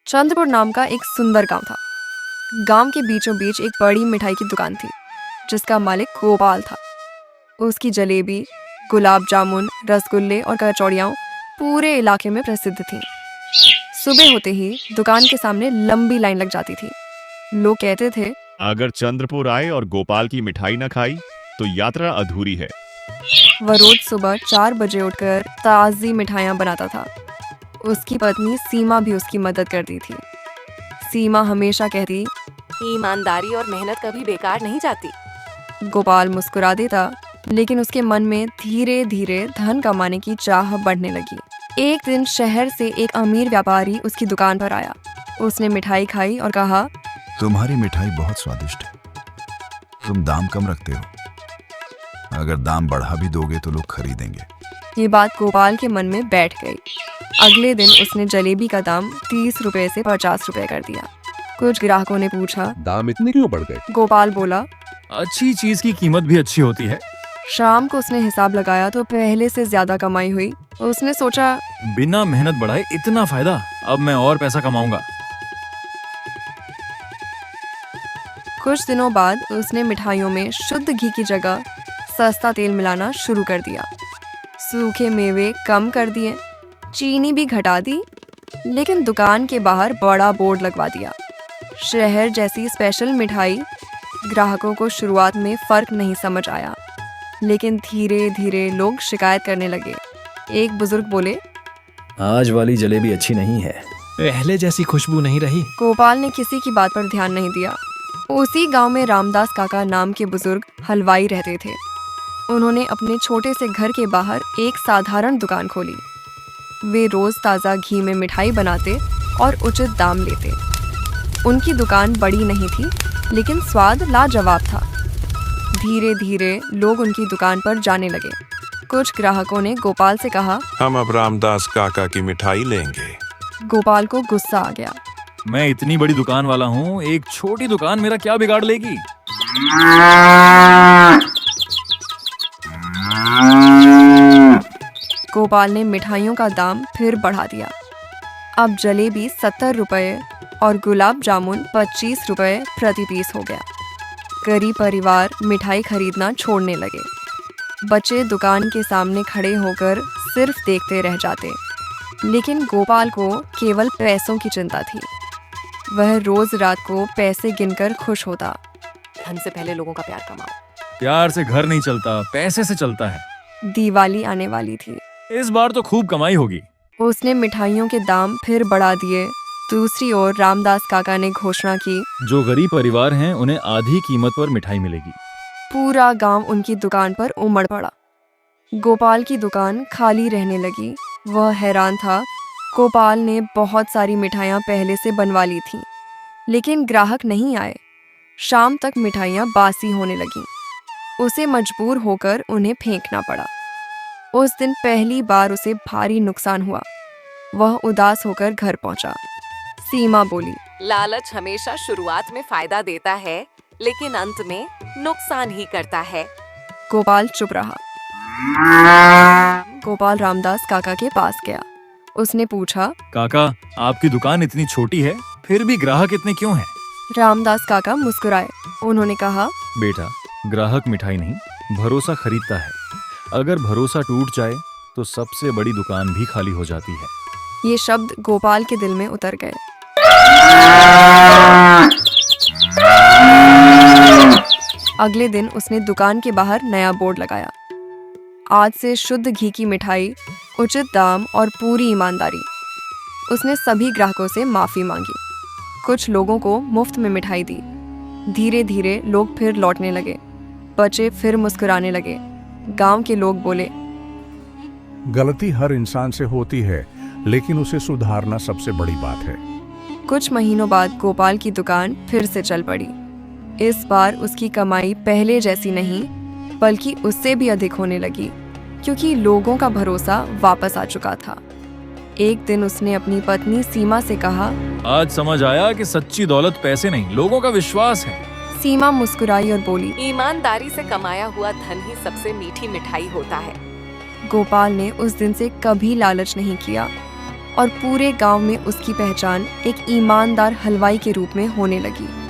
चंद्रपुर नाम का एक सुंदर गांव था। गांव के बीचों बीच एक बड़ी मिठाई की दुकान थी जिसका मालिक गोपाल था। उसकी जलेबी, गुलाब जामुन, रसगुल्ले और कचौड़ियाँ पूरे इलाके में प्रसिद्ध थीं। सुबह होते ही दुकान के सामने लंबी लाइन लग जाती थी। लोग कहते थे, अगर चंद्रपुर आए और गोपाल की मिठाई न खाई तो यात्रा अधूरी है। वह रोज सुबह 4 बजे उठकर ताज़ी मिठाइयाँ बनाता था। उसकी पत्नी सीमा भी उसकी मदद करती थी। सीमा हमेशा कहती, ईमानदारी और मेहनत कभी बेकार नहीं जाती। गोपाल मुस्कुरा देता, लेकिन उसके मन में धीरे धीरे धन कमाने की चाह बढ़ने लगी। एक दिन शहर से एक अमीर व्यापारी उसकी दुकान पर आया। उसने मिठाई खाई और कहा, तुम्हारी मिठाई बहुत स्वादिष्ट है। तुम दाम कम रखते हो। अगर दाम बढ़ा भी दोगे तो लोग खरीदेंगे। ये बात गोपाल के मन में बैठ गई। अगले दिन उसने जलेबी का दाम 30 रुपए से 50 रुपए कर दिया। कुछ ग्राहकों ने पूछा, दाम इतने क्यों बढ़ गए? गोपाल बोला, अच्छी चीज की कीमत भी अच्छी होती है। शाम को उसने हिसाब लगाया तो पहले से ज्यादा कमाई हुई। उसने सोचा, बिना मेहनत बढ़ाए इतना फायदा, अब मैं और पैसा कमाऊंगा। कुछ दिनों बाद उसने मिठाइयों में शुद्ध घी की जगह सस्ता तेल मिलाना शुरू कर दिया। सूखे मेवे कम कर दिए, चीनी भी घटा दी, लेकिन दुकान के बाहर बड़ा बोर्ड लगवा दिया, शहर जैसी स्पेशल मिठाई। ग्राहकों को शुरुआत में फर्क नहीं समझ आया, लेकिन धीरे धीरे लोग शिकायत करने लगे। एक बुजुर्ग बोले, आज वाली जलेबी अच्छी नहीं है। पहले जैसी खुशबू नहीं रही। गोपाल ने किसी की बात पर ध्यान नहीं दिया। उसी गांव में रामदास काका नाम के बुजुर्ग हलवाई रहते थे। उन्होंने अपने छोटे से घर के बाहर एक साधारण दुकान खोली। वे रोज ताज़ा घी में मिठाई बनाते और उचित दाम लेते। उनकी दुकान बड़ी नहीं थी, लेकिन स्वाद लाजवाब था। धीरे धीरे लोग उनकी दुकान पर जाने लगे। कुछ ग्राहकों ने गोपाल से कहा, हम अब रामदास काका की मिठाई लेंगे। गोपाल को गुस्सा आ गया। मैं इतनी बड़ी दुकान वाला हूँ, एक छोटी दुकान मेरा क्या बिगाड़ लेगी? गोपाल ने मिठाइयों का दाम फिर बढ़ा दिया। अब जलेबी 70 रुपए और गुलाब जामुन 25 रुपए प्रति पीस हो गया। गरीब परिवार मिठाई खरीदना छोड़ने लगे। बच्चे दुकान के सामने खड़े होकर सिर्फ देखते रह जाते। लेकिन गोपाल को केवल पैसों की चिंता थी। वह रोज रात को पैसे गिनकर खुश होता। धन से पहले लोगों का प्यार कमाओ। प्यार से घर नहीं चलता, पैसे से चलता है। दिवाली आने वाली थी। इस बार तो खूब कमाई होगी। उसने मिठाइयों के दाम फिर बढ़ा दिए। दूसरी ओर रामदास काका ने घोषणा की, जो गरीब परिवार हैं उन्हें आधी कीमत पर मिठाई मिलेगी। पूरा गांव उनकी दुकान पर उमड़ पड़ा। गोपाल की दुकान खाली रहने लगी। वह हैरान था। गोपाल ने बहुत सारी मिठाइयाँ पहले से बनवा ली थीं, लेकिन ग्राहक नहीं आए। शाम तक मिठाइयाँ बासी होने लगीं। उसे मजबूर होकर उन्हें फेंकना पड़ा। उस दिन पहली बार उसे भारी नुकसान हुआ। वह उदास होकर घर पहुंचा। सीमा बोली, लालच हमेशा शुरुआत में फायदा देता है, लेकिन अंत में नुकसान ही करता है। गोपाल चुप रहा। गोपाल रामदास काका के पास गया। उसने पूछा, काका, आपकी दुकान इतनी छोटी है, फिर भी ग्राहक इतने क्यों हैं? रामदास काका मुस्कुराए। उन्होंने कहा, बेटा, ग्राहक मिठाई नहीं, भरोसा खरीदता है। अगर भरोसा टूट जाए तो सबसे बड़ी दुकान भी खाली हो जाती है। ये शब्द गोपाल के दिल में उतर गए। अगले दिन उसने दुकान के बाहर नया बोर्ड लगाया। आज से शुद्ध घी की मिठाई, उचित दाम और पूरी ईमानदारी। उसने सभी ग्राहकों से माफी मांगी। कुछ लोगों को मुफ्त में मिठाई दी। धीरे धीरे लोग फिर लौटने लगे। बच्चे फिर मुस्कुराने लगे। गांव के लोग बोले, गलती हर इंसान से होती है, लेकिन उसे सुधारना सबसे बड़ी बात है। कुछ महीनों बाद गोपाल की दुकान फिर से चल पड़ी। इस बार उसकी कमाई पहले जैसी नहीं, बल्कि उससे भी अधिक होने लगी, क्योंकि लोगों का भरोसा वापस आ चुका था। एक दिन उसने अपनी पत्नी सीमा से कहा, आज समझ आया कि सच्ची दौलत पैसे नहीं, लोगों का विश्वास है। सीमा मुस्कुराई और बोली, ईमानदारी से कमाया हुआ धन ही सबसे मीठी मिठाई होता है। गोपाल ने उस दिन से कभी लालच नहीं किया। और पूरे गांव में उसकी पहचान एक ईमानदार हलवाई के रूप में होने लगी।